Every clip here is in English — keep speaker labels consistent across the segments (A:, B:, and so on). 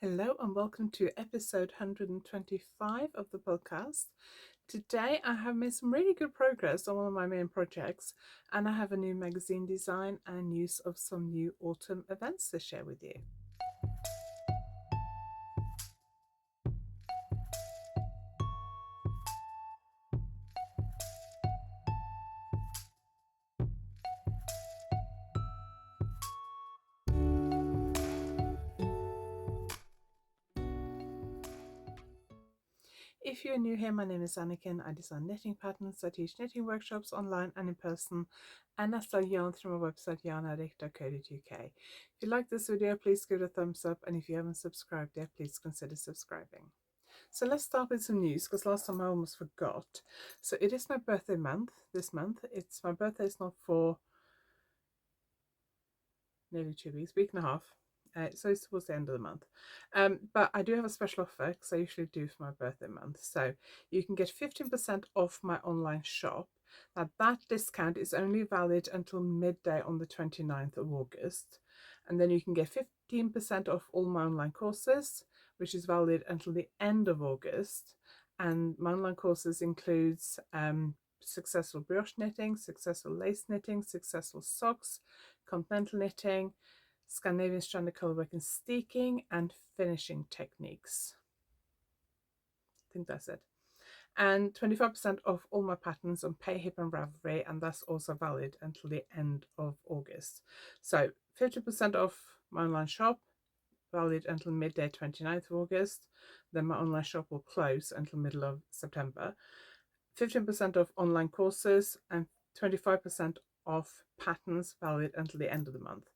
A: Hello and welcome to episode 125 of the podcast. Today I have made some really good progress on one of my main projects, and I have a new magazine design and use of some new autumn events to share with you. If you're new here, my name is Anniken. I design knitting patterns. I teach knitting workshops online and in person, and I sell yarn through my website yarnaddict.co.uk. If you like this video, please give it a thumbs up, and if you haven't subscribed yet, please consider subscribing. So let's start with some news, because last time I almost forgot. So it is my birthday month this month. It's my birthday is not for nearly 2 weeks, week and a half. So it's towards the end of the month. But I do have a special offer, because I usually do for my birthday month. So you can get 15% off my online shop. Now that discount is only valid until midday on the 29th of August. And then you can get 15% off all my online courses, which is valid until the end of August. And my online courses includes successful brioche knitting, successful lace knitting, successful socks, continental knitting, Scandinavian stranded colourwork and steeking, and finishing techniques. I think that's it. And 25% off all my patterns on Pay, Hip and Ravelry, and that's also valid until the end of August. So 50% off my online shop, valid until midday 29th of August. Then my online shop will close until middle of September. 15% off online courses and 25% off patterns, valid until the end of the month.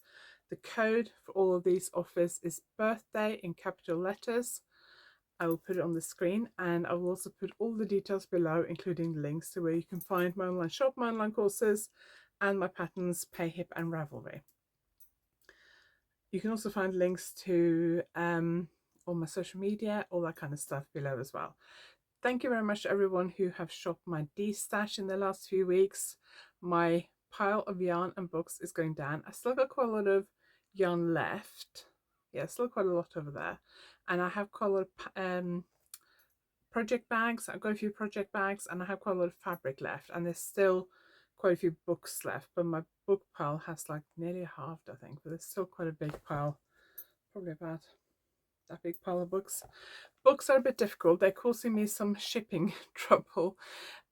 A: The code for all of these offers is birthday in capital letters. I will put it on the screen, and I will also put all the details below, including links to where you can find my online shop, my online courses, and my patterns, Pay, Hip and Ravelry. You can also find links to all my social media, all that kind of stuff below as well. Thank you very much to everyone who have shopped my D-stash in the last few weeks. My pile of yarn and books is going down. I still got quite a lot of yarn left. Yeah, still quite a lot over there. And I have quite a lot of project bags. I've got a few project bags, and I have quite a lot of fabric left. And there's still quite a few books left, but my book pile has like nearly halved, I think. But there's still quite a big pile, probably about that big pile of books. Books are a bit difficult. They're causing me some shipping trouble.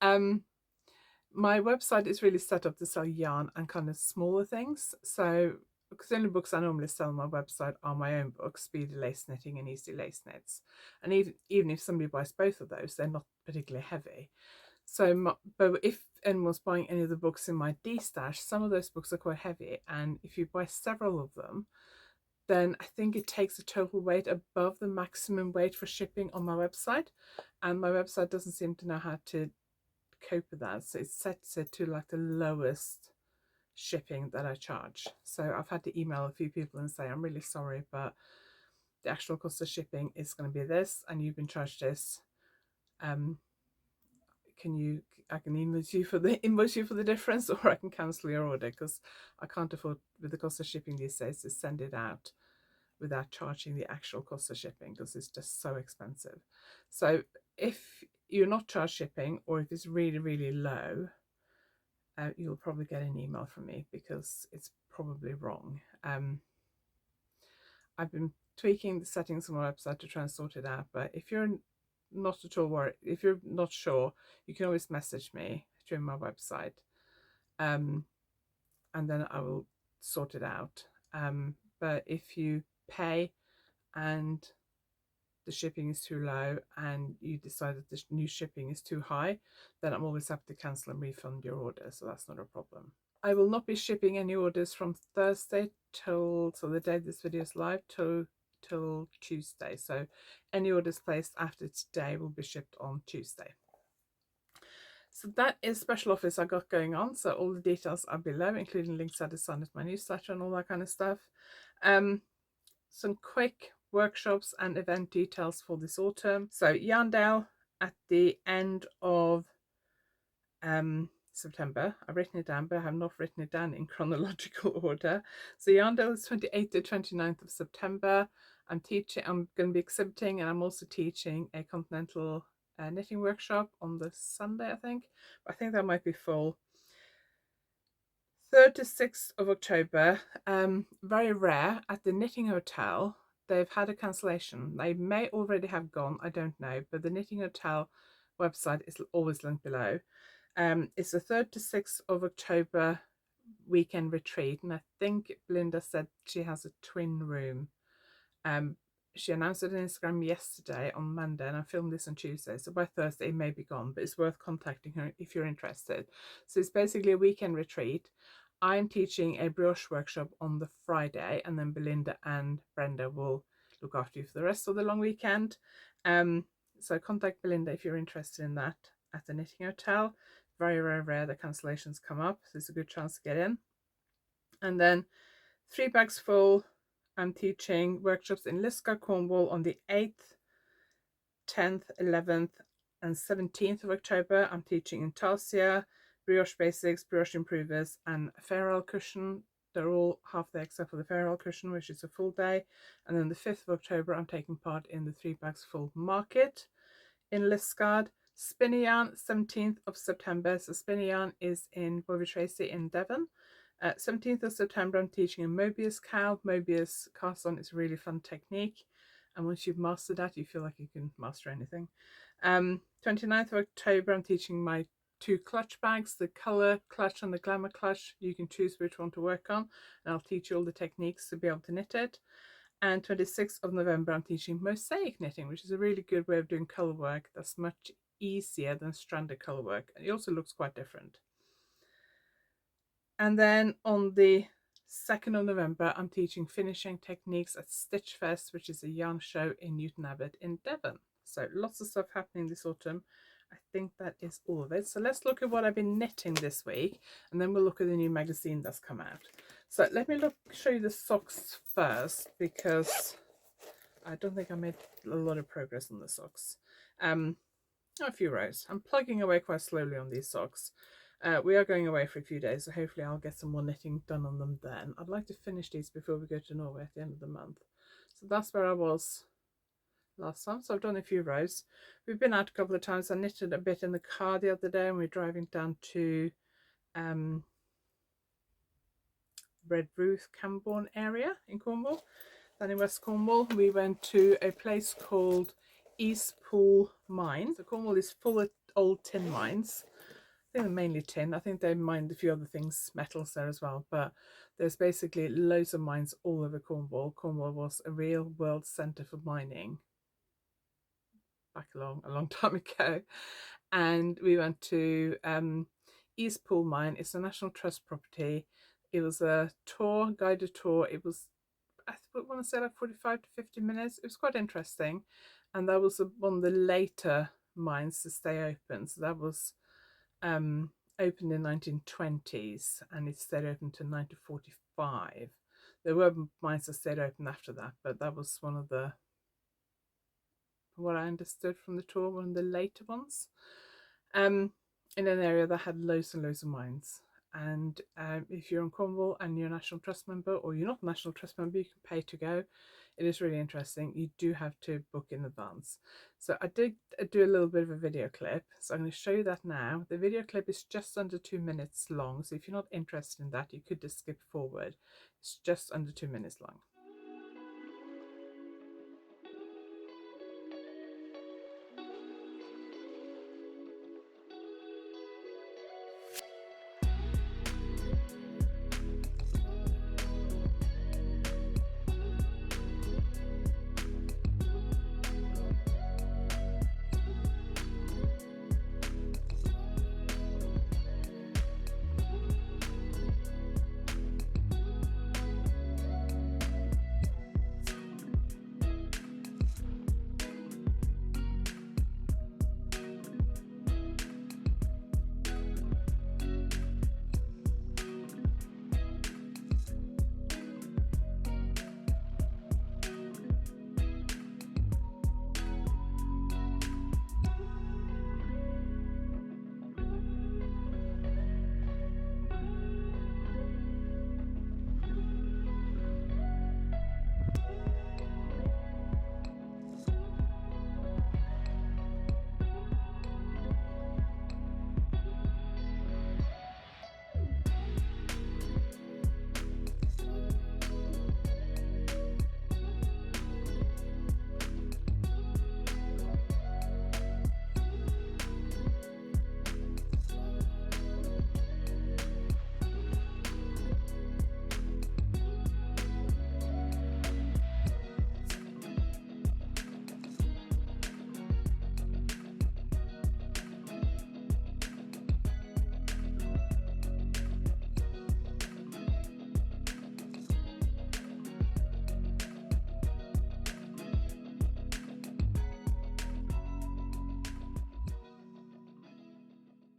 A: My website is really set up to sell yarn and kind of smaller things. So, because the only books I normally sell on my website are my own books, Speedy Lace Knitting and Easy Lace Knits. And even if somebody buys both of those, they're not particularly heavy. So, but if anyone's buying any of the books in my D-stash, some of those books are quite heavy. And if you buy several of them, then I think it takes a total weight above the maximum weight for shipping on my website. And my website doesn't seem to know how to cope with that. So it sets it to like the lowest shipping that I charge. So I've had to email a few people and say, I'm really sorry, but the actual cost of shipping is going to be this, and you've been charged this. I can invoice you for the difference, or I can cancel your order, because I can't afford, with the cost of shipping these days, to send it out without charging the actual cost of shipping, because it's just so expensive. So if you're not charged shipping, or if it's really, really low, you'll probably get an email from me, because it's probably wrong. I've been tweaking the settings on my website to try and sort it out, but if you're not at all worried, if you're not sure, you can always message me through my website, and then I will sort it out. But if you pay and the shipping is too low, and you decide that the new shipping is too high, then I'm always happy to cancel and refund your order, so that's not a problem. I will not be shipping any orders from Thursday so the day this video is live, till Tuesday. So any orders placed after today will be shipped on Tuesday. So that is special offers I got going on. So all the details are below, including links I designed at my newsletter and all that kind of stuff. Some quick workshops and event details for this autumn. So Yarndale at the end of September. I've written it down, but I have not written it down in chronological order. So Yarndale is 28th to 29th of September. I'm going to be exhibiting, and I'm also teaching a continental knitting workshop on the Sunday, I think. But I think that might be full. 3rd to 6th of October, very rare, at the Knitting Hotel. They've had a cancellation. They may already have gone, I don't know, but the Knitting Hotel website is always linked below. It's the 3rd to 6th of October weekend retreat, and I think Belinda said she has a twin room. She announced it on Instagram yesterday on Monday, and I filmed this on Tuesday, so by Thursday it may be gone, but it's worth contacting her if you're interested. So it's basically a weekend retreat. I'm teaching a brioche workshop on the Friday, and then Belinda and Brenda will look after you for the rest of the long weekend. So contact Belinda if you're interested in that at the Knitting Hotel. Very, very rare that cancellations come up, so it's a good chance to get in. And then 3 bags full, I'm teaching workshops in Liscar, Cornwall on the 8th, 10th, 11th and 17th of October. I'm teaching Intarsia, Brioche Basics, Brioche Improvers and Ferrule Cushion. They're all half day except for the Ferrule Cushion, which is a full day. And then the 5th of October, I'm taking part in the 3 bags full market in Liscard. Spinny Yarn, 17th of September. So Spinny Yarn is in Bovey Tracy in Devon. 17th of September, I'm teaching a Mobius cowl. Mobius cast on is a really fun technique. And once you've mastered that, you feel like you can master anything. 29th of October, I'm teaching my 2 clutch bags, the colour clutch and the glamour clutch. You can choose which one to work on, and I'll teach you all the techniques to be able to knit it. And 26th of November, I'm teaching mosaic knitting, which is a really good way of doing colour work that's much easier than stranded colour work. And it also looks quite different. And then on the 2nd of November, I'm teaching finishing techniques at Stitch Fest, which is a yarn show in Newton Abbot in Devon. So lots of stuff happening this autumn. I think that is all of it. So let's look at what I've been knitting this week, and then we'll look at the new magazine that's come out. So let me show you the socks first, because I don't think I made a lot of progress on the socks. A few rows. I'm plugging away quite slowly on these socks. We are going away for a few days, so hopefully I'll get some more knitting done on them then. I'd like to finish these before we go to Norway at the end of the month. So that's where I was last time. So I've done a few rows. We've been out a couple of times. I knitted a bit in the car the other day, and we're driving down to Redruth, Camborne area in Cornwall. Then in West Cornwall, we went to a place called Eastpool Mine. So Cornwall is full of old tin mines. I think they're mainly tin. I think they mined a few other things, metals there as well. But there's basically loads of mines all over Cornwall. Cornwall was a real world centre for mining back a long time ago. And we went to Eastpool Mine. It's a National Trust property. It was a tour, guided tour. It was, I want to say, like 45 to 50 minutes. It was quite interesting. And that was one of the later mines to stay open. So that was opened in 1920s, and it stayed open to 1945. There were mines that stayed open after that, but that was one of the, from what I understood from the tour, one of the later ones. In an area that had loads and loads of mines. And if you're in Cornwall and you're a National Trust member, or you're not a National Trust member, you can pay to go. It is really interesting. You do have to book in advance. So I did do a little bit of a video clip, so I'm going to show you that now. The video clip is just under 2 minutes long, so if you're not interested in that, you could just skip forward. It's just under 2 minutes long.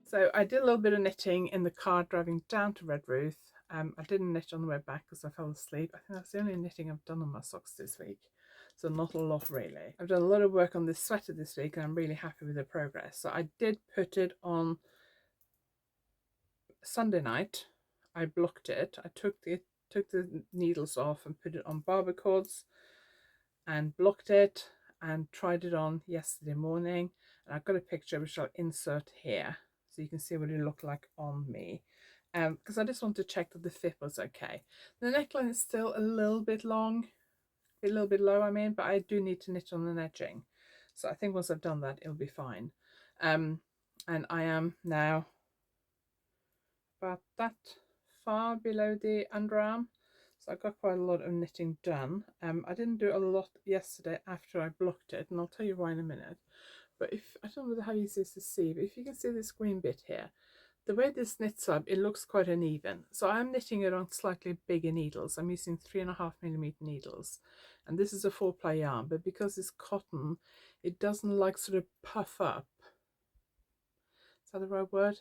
A: So I did a little bit of knitting in the car driving down to Redruth. I didn't knit on the way back because I fell asleep. I think that's the only knitting I've done on my socks this week. So not a lot really. I've done a lot of work on this sweater this week and I'm really happy with the progress. So I did put it on Sunday night. I blocked it. I took the needles off and put it on barber cords and blocked it and tried it on yesterday morning. And I've got a picture which I'll insert here so you can see what it looked like on me. Because I just want to check that the fit was okay. The neckline is still a little bit long, a little bit low, I mean, but I do need to knit on an edging. So I think once I've done that, it'll be fine. And I am now about that far below the underarm. So I got quite a lot of knitting done. I didn't do a lot yesterday after I blocked it, and I'll tell you why in a minute. But if I don't know how easy it is to see, but if you can see this green bit here, the way this knits up, it looks quite uneven. So I'm knitting it on slightly bigger needles. I'm using 3.5mm needles. And this is a 4-ply yarn, but because it's cotton, it doesn't like sort of puff up. Is that the right word?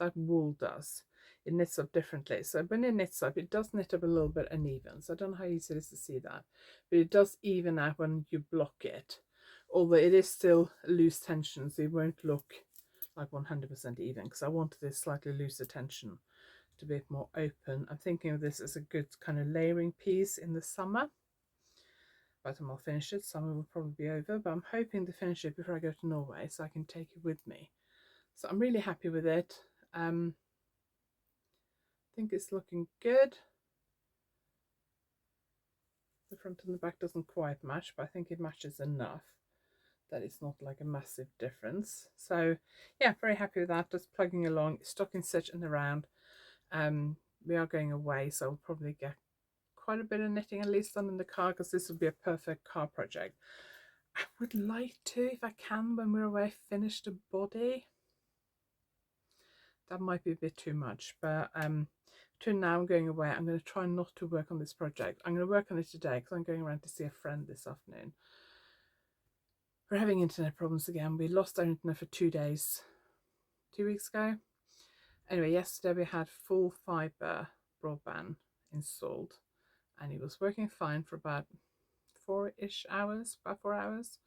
A: Like wool does. It knits up differently. So when it knits up, it does knit up a little bit uneven. So I don't know how easy it is to see that. But it does even out when you block it. Although it is still loose tension, so it won't look like 100% even, because I wanted this slightly looser tension to be a bit more open. I'm thinking of this as a good kind of layering piece in the summer. By the time I'll finish it, summer will probably be over, but I'm hoping to finish it before I go to Norway so I can take it with me. So I'm really happy with it. I think it's looking good. The front and the back doesn't quite match, but I think it matches enough that it's not like a massive difference. So yeah, very happy with that. Just plugging along, stocking stitch in the round. We are going away, so I'll probably get quite a bit of knitting at least done in the car, because this would be a perfect car project. I would like to, if I can, when we're away, finish the body. That might be a bit too much, but between now and going away, I'm going to try not to work on this project. I'm going to work on it today because I'm going around to see a friend this afternoon. We're having internet problems again. We lost our internet for 2 days, 2 weeks ago. Anyway, yesterday we had full fibre broadband installed and it was working fine for about 4-ish hours, about 4 hours.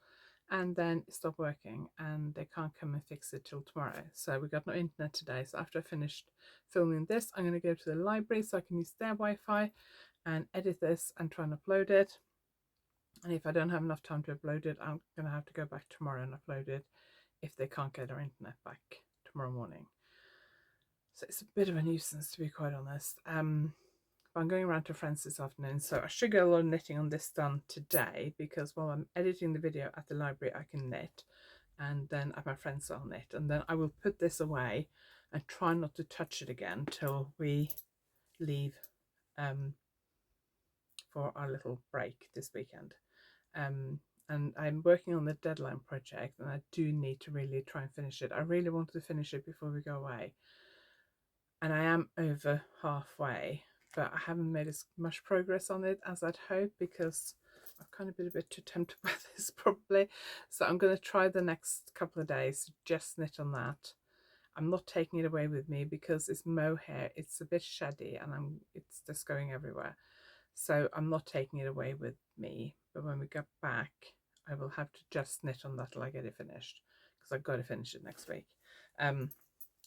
A: And then it stopped working and they can't come and fix it till tomorrow. So we got no internet today. So after I finished filming this, I'm going to go to the library so I can use their Wi-Fi and edit this and try and upload it. And if I don't have enough time to upload it, I'm going to have to go back tomorrow and upload it if they can't get our internet back tomorrow morning. So it's a bit of a nuisance, to be quite honest. I'm going around to friends this afternoon, so I should get a lot of knitting on this done today, because while I'm editing the video at the library I can knit, and then at my friend's I'll knit, and then I will put this away and try not to touch it again till we leave for our little break this weekend. And I'm working on the deadline project and I do need to really try and finish it. I really wanted to finish it before we go away, and I am over halfway, but I haven't made as much progress on it as I'd hoped because I've kind of been a bit too tempted by this probably. So I'm going to try the next couple of days to just knit on that. I'm not taking it away with me because it's mohair, it's a bit shady and it's just going everywhere. So I'm not taking it away with me, but when we get back I will have to just knit on that till I get it finished, because I've got to finish it next week.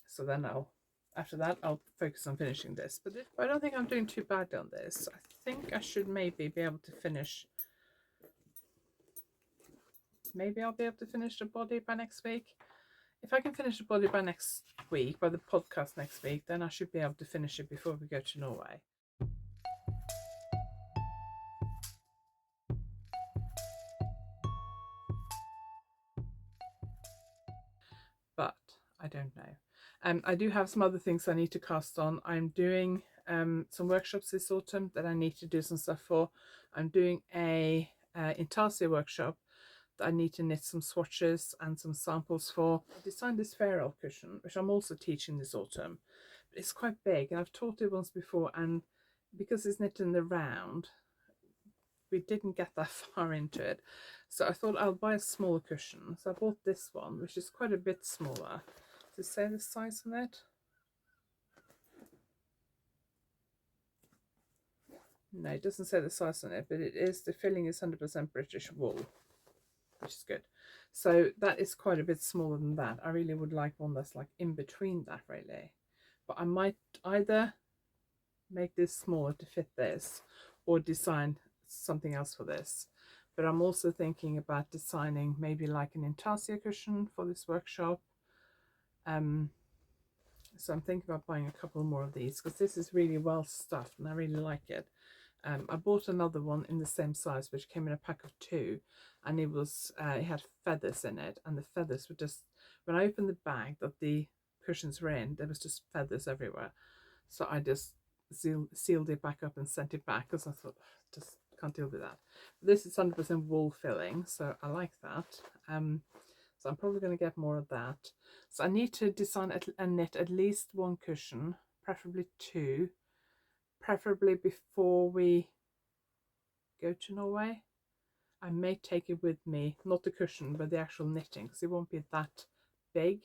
A: So then after that I'll focus on finishing this, but I don't think I'm doing too badly on this. I think I should maybe be able to finish, maybe I'll be able to finish the body by next week. If I can finish the body by next week, by the podcast next week, then I should be able to finish it before we go to Norway. But I don't know. I do have some other things I need to cast on. I'm doing some workshops this autumn that I need to do some stuff for. I'm doing a intarsia workshop that I need to knit some swatches and some samples for. I designed this ferrule cushion, which I'm also teaching this autumn. But it's quite big and I've taught it once before, and because it's knit in the round, we didn't get that far into it. So I thought I'll buy a smaller cushion. So I bought this one, which is quite a bit smaller. Does it say the size on it? No, it doesn't say the size on it, but it is, the filling is 100% British wool, which is good. So that is quite a bit smaller than that. I really would like one that's like in between that, really. But I might either make this smaller to fit this or design something else for this. But I'm also thinking about designing maybe like an intarsia cushion for this workshop. So I'm thinking about buying a couple more of these because this is really well stuffed and I really like it. I bought another one in the same size, which came in a pack of 2, and it was it had feathers in it, and the feathers were just, when I opened the bag that the cushions were in, there was just feathers everywhere. So I just sealed it back up and sent it back because I thought, just can't deal with that. This is 100% wool filling, so I like that. So I'm probably going to get more of that. So I need to design and knit at least 1 cushion, preferably 2, preferably before we go to Norway. I may take it with me, not the cushion, but the actual knitting, because it won't be that big.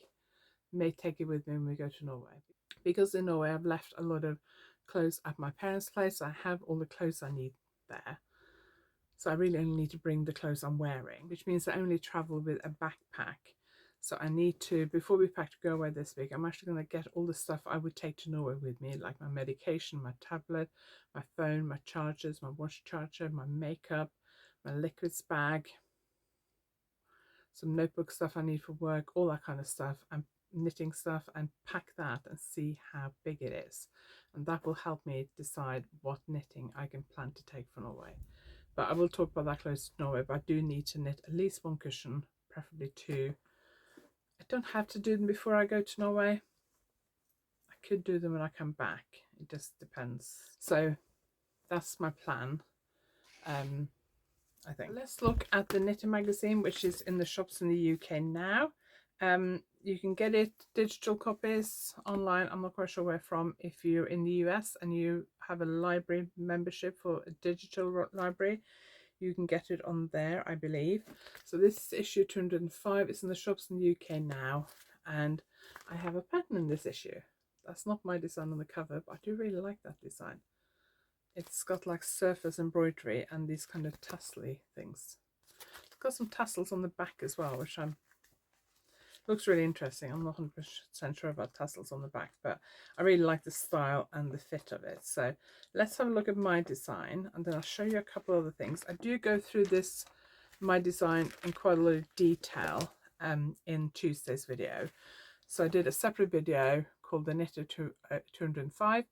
A: May take it with me when we go to Norway. Because in Norway I've left a lot of clothes at my parents' place. I have all the clothes I need there. So I really only need to bring the clothes I'm wearing, which means I only travel with a backpack. So I need to, before we pack to go away this week, I'm actually going to get all the stuff I would take to Norway with me, like my medication, my tablet, my phone, my chargers, my watch charger, my makeup, my liquids bag, some notebook stuff I need for work, all that kind of stuff, and knitting stuff, and pack that and see how big it is. And that will help me decide what knitting I can plan to take for Norway. But I will talk about that close to Norway, but I do need to knit at least 1 cushion, preferably 2. I don't have to do them before I go to Norway. I could do them when I come back. It just depends. So that's my plan. I think. Let's look at the Knitting magazine, which is in the shops in the UK now. You can get it digital copies online. I'm not quite sure where from. If you're in the US and you have a library membership for a digital library, you can get it on there, I believe. So this is issue 205. It's in the shops in the UK now, and I have a pattern in this issue. That's not my design on the cover, but I do really like that design. It's got like surface embroidery and these kind of tassely things. It's got some tassels on the back as well, which looks really interesting. I'm not 100% sure about tassels on the back, but I really like the style and the fit of it. So let's have a look at my design, and then I'll show you a couple other things. I do go through my design in quite a lot of detail in Tuesday's video. So I did a separate video called the Knitter 205,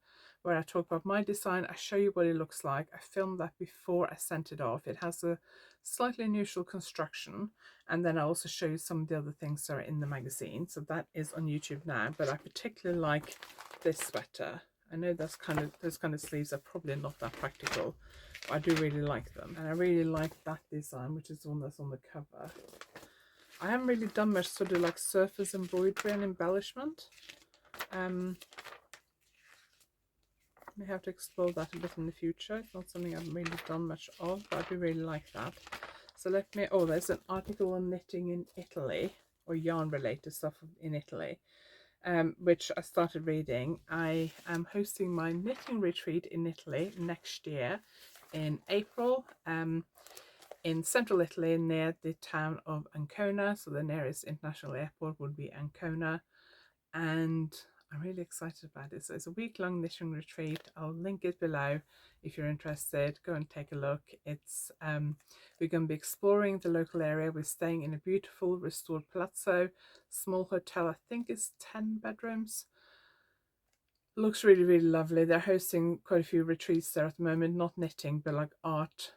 A: where I talk about my design. I show you what it looks like. I filmed that before I sent it off. It has a slightly unusual construction, and then I also show you some of the other things that are in the magazine. So that is on YouTube now, but I particularly like this sweater. I know those kind of sleeves are probably not that practical, but I do really like them, and I really like that design, which is the one that's on the cover. I haven't really done much sort of like surface embroidery and embellishment. May have to explore that a bit in the future. It's not something I've really done much of, but I do really like that. So let me, oh, there's an article on knitting in Italy, or yarn related stuff in Italy, which I started reading. I am hosting my knitting retreat in Italy next year in April, in central Italy near the town of Ancona. So the nearest international airport would be Ancona, and I'm really excited about it. So it's a week-long knitting retreat. I'll link it below if you're interested. Go and take a look. It's we're going to be exploring the local area. We're staying in a beautiful restored palazzo, small hotel. I think it's 10 bedrooms. Looks really, really lovely. They're hosting quite a few retreats there at the moment, not knitting, but like art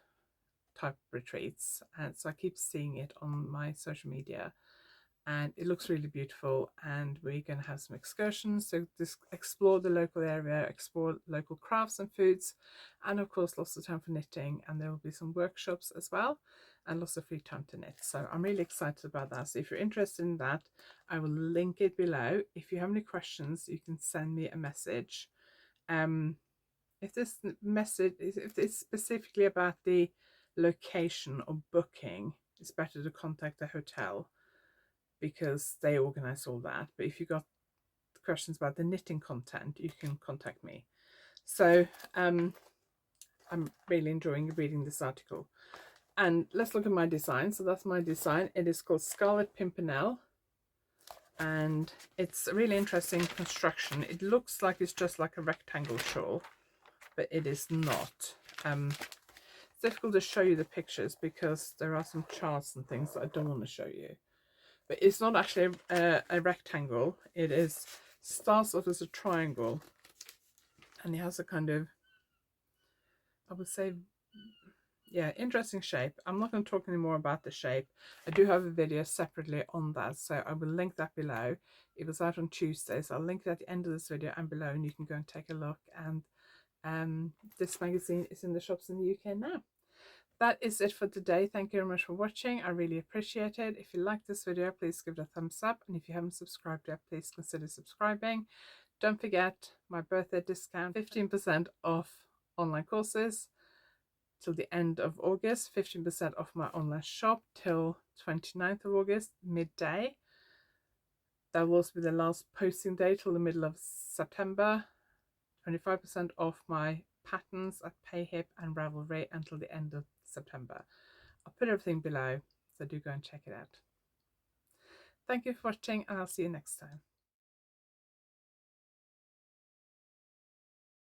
A: type retreats. And so I keep seeing it on my social media, and it looks really beautiful. And we're going to have some excursions, so just explore the local area, explore local crafts and foods, and of course lots of time for knitting. And there will be some workshops as well, and lots of free time to knit. So I'm really excited about that. So if you're interested in that, I will link it below. If you have any questions, you can send me a message. If this message, if it's specifically about the location or booking, it's better to contact the hotel. because they organize all that. But if you got questions about the knitting content, you can contact me. So I'm really enjoying reading this article. And let's look at my design. So that's my design. It is called Scarlet Pimpernel. And it's a really interesting construction. It looks like it's just like a rectangle shawl, but it is not. It's difficult to show you the pictures because there are some charts and things that I don't want to show you. But it's not actually a rectangle. It starts off as a triangle, and it has a kind of, I would say, yeah, interesting shape. I'm not going to talk anymore about the shape. I do have a video separately on that, so I will link that below. It was out on Tuesday, so I'll link it at the end of this video and below, and you can go and take a look. And this magazine is in the shops in the UK now. That is it for today. Thank you very much for watching. I really appreciate it. If you like this video, please give it a thumbs up, and if you haven't subscribed yet, please consider subscribing. Don't forget my birthday discount, 15% off online courses till the end of August, 15% off my online shop till 29th of August, midday. That will also be the last posting day till the middle of September. 25% off my patterns at PayHip and Ravelry until the end of September. I'll put everything below, so do go and check it out. Thank you for watching, and I'll see you next time.